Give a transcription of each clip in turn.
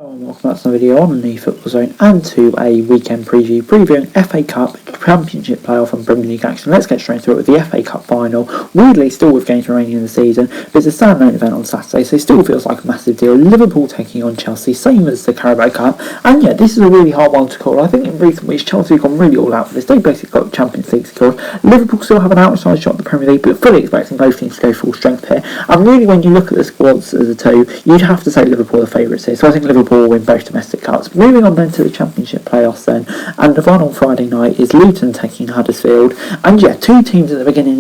And welcome back to another video on the Football Zone and to a weekend preview previewing FA Cup Championship playoff and Premier League action. Let's get straight through it with the FA Cup final. Weirdly, still with games remaining in the season, but it's a standalone event on Saturday, so it still feels like a massive deal. Liverpool taking on Chelsea, same as the Carabao Cup, and yeah, this is a really hard one to call. I think in recent weeks Chelsea have gone really all out for this. They basically got the Champions League secured. Liverpool still have an outside shot at the Premier League, but fully expecting both teams to go full strength here. And really, when you look at the squads as a two, you'd have to say Liverpool are the favourites here. So I think Liverpool will win both domestic cups. Moving on then to the Championship playoffs then, and the final on Friday night is Luton taking Huddersfield. And yeah, two teams at the beginning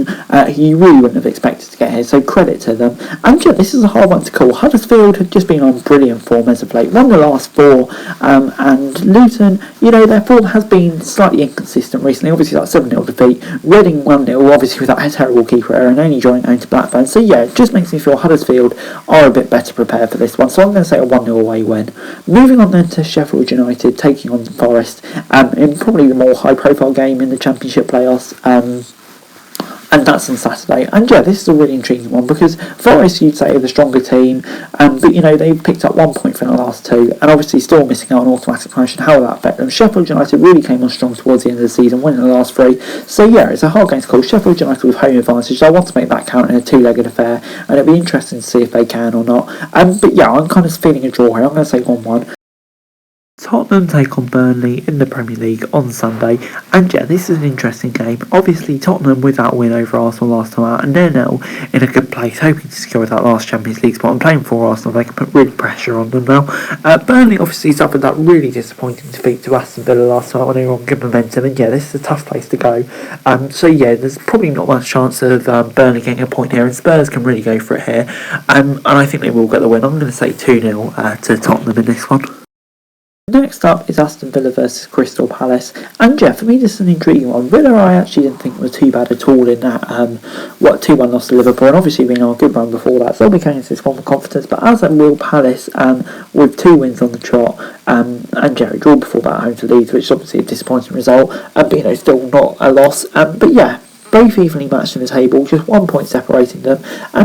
you really wouldn't have expected to get here, so credit to them. And yeah, this is a hard one to call. Huddersfield have just been on brilliant form as of late, won the last four, and Luton, you know, their form has been slightly inconsistent recently. Obviously that 7-0 defeat, Reading 1-0, obviously with that terrible keeper error, and only drawing home to Blackburn. So yeah, it just makes me feel Huddersfield are a bit better prepared for this one, so I'm going to say a 1-0 away win. Moving on then to Sheffield United taking on Forest in probably the more high profile game in the Championship playoffs, and that's on Saturday. And yeah, this is a really intriguing one because Forest, you'd say, are the stronger team, but you know, they picked up 1 point from the last two, and obviously still missing out on automatic promotion. How will that affect them? Sheffield United really came on strong towards the end of the season, winning the last three. So yeah, it's a hard game to call. Sheffield United with home advantage, so I want to make that count in a two-legged affair, and it'll be interesting to see if they can or not. But yeah, I'm kind of feeling a draw here. I'm going to say 1-1. Tottenham take on Burnley in the Premier League on Sunday, and yeah, this is an interesting game. Obviously Tottenham with that win over Arsenal last time out, and they're now in a good place, hoping to secure that last Champions League spot and playing for Arsenal. They can put really pressure on them now. Burnley obviously suffered that really disappointing defeat to Aston Villa last time when they were on good momentum, and yeah, this is a tough place to go. So yeah, there's probably not much chance of Burnley getting a point here, and Spurs can really go for it here, and I think they will get the win. I'm going to say 2-0 to Tottenham in this one. Next up is Aston Villa versus Crystal Palace, and yeah, for me this is an intriguing one. Villa I actually didn't think were too bad at all in that 2-1 loss to Liverpool, and obviously been on a good run before that, so they'll be coming into this one with confidence, but as will Palace with 2 wins on the trot, and yeah, draw before that home to Leeds, which is obviously a disappointing result, but you know, still not a loss, but yeah, both evenly matched in the table, just 1 point separating them.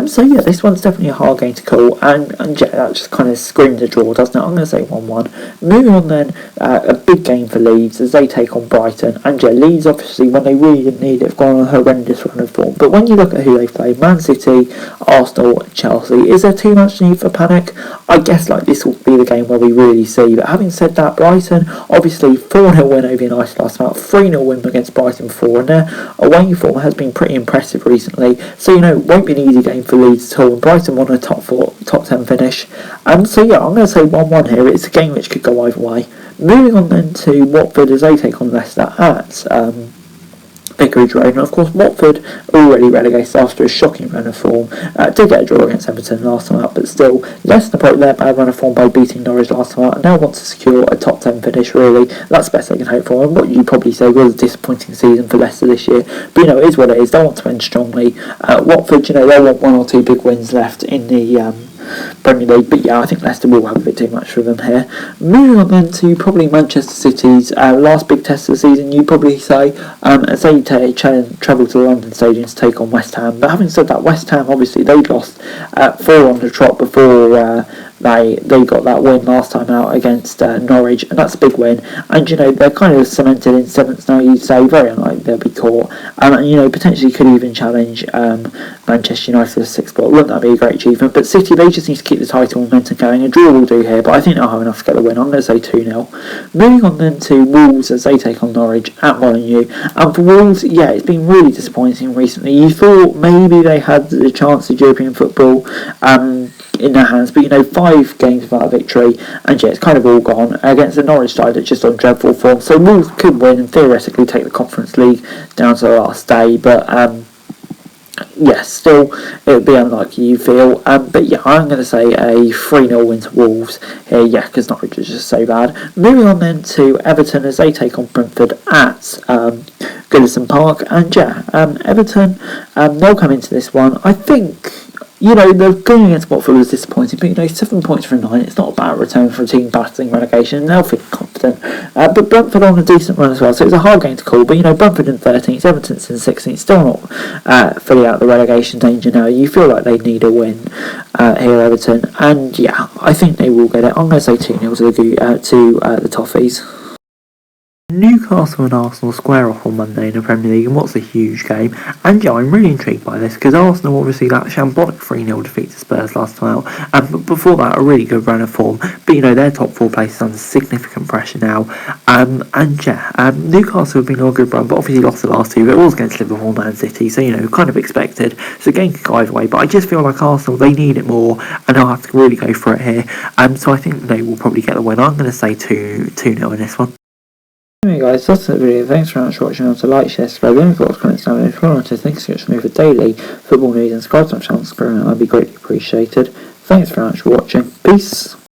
So yeah, this one's definitely a hard game to call, and yeah, that just kind of screams a draw, doesn't it? I'm going to say 1-1. Moving on then, a big game for Leeds as they take on Brighton, and yeah, Leeds obviously when they really didn't need it have gone on a horrendous run of form, but when you look at who they've played, Man City, Arsenal, Chelsea, is there too much need for panic? I guess like this will be the game where we really see, but having said that, Brighton obviously 4-0 win over United last night, 3-0 win against Brighton before, and their away form has been pretty impressive recently, so you know, it won't be an easy game for Leeds at all, and Brighton won a top 10 finish, so yeah, I'm going to say 1-1 here. It's a game which could go either way. Moving on then to Watford as they take on Leicester at Vicarage Road, and of course Watford already relegated after a shocking run of form. Did get a draw against Everton last time out, but still Leicester broke their bad run of form by beating Norwich last time out, and now want to secure a top 10 finish. Really, that's the best they can hope for, and what you probably say was a disappointing season for Leicester this year, but you know, it is what it is. They want to end strongly. Watford, you know, they want 1 or 2 big wins left in the Premier League, but yeah, I think Leicester will have a bit too much for them here. Moving on then to probably Manchester City's last big test of the season, you probably say, as they travel to the London Stadium to take on West Ham. But having said that, West Ham obviously they lost 4 on the trot before they got that win last time out against Norwich, and that's a big win, and you know, they're kind of cemented in 7th now, you'd say. Very unlikely they'll be caught, and you know, potentially could even challenge Manchester United for the 6th spot. Wouldn't that be a great achievement? But City, they just need to keep the title momentum going. A draw will do here, but I think they'll have enough to get the win. I'm going to say 2-0. Moving on then to Wolves as they take on Norwich at Molineux, and for Wolves, yeah, it's been really disappointing recently. You thought maybe they had the chance of European football in their hands, but you know, 5 games without a victory, and yeah, it's kind of all gone against the Norwich side that's just on dreadful form. So Wolves could win and theoretically take the Conference League down to the last day, but yes, still it would be unlikely, you feel, but yeah, I'm going to say a 3-0 win to Wolves here, yeah, because Norwich is just so bad. Moving on then to Everton as they take on Brentford at Goodison Park, and yeah, Everton, they'll come into this one, I think. You know, the game against Watford was disappointing, but you know, 7 points from 9, it's not a bad return for a team battling relegation. They'll feel confident Everton. But Brentford on a decent run as well, so it's a hard game to call. But Brentford in 13th, Everton's in 16th, still not fully out of the relegation danger now. You feel like they need a win here, Everton, and yeah, I think they will get it. I'm going to say 2-0 to the Toffees. Newcastle and Arsenal square off on Monday in the Premier League, and what's a huge game. And yeah, I'm really intrigued by this because Arsenal obviously that shambolic 3-0 defeat to Spurs last time out, but before that a really good run of form. But their top 4 places under significant pressure now. Newcastle have been on a good run, but obviously lost the last 2. It was against Liverpool, Man City, so kind of expected. So the game could go either way, but I just feel like Arsenal, they need it more, and they'll have to really go for it here. So I think they will probably get the win. I'm going to say 2-0 in this one. Anyway guys, that's the video. Thanks very much for watching. Remember to like, share, subscribe, any thoughts, comments down below. If you want to thanks so much for me for daily football news and subscribe to my channel, I'd be greatly appreciated. Thanks very much for watching. Peace.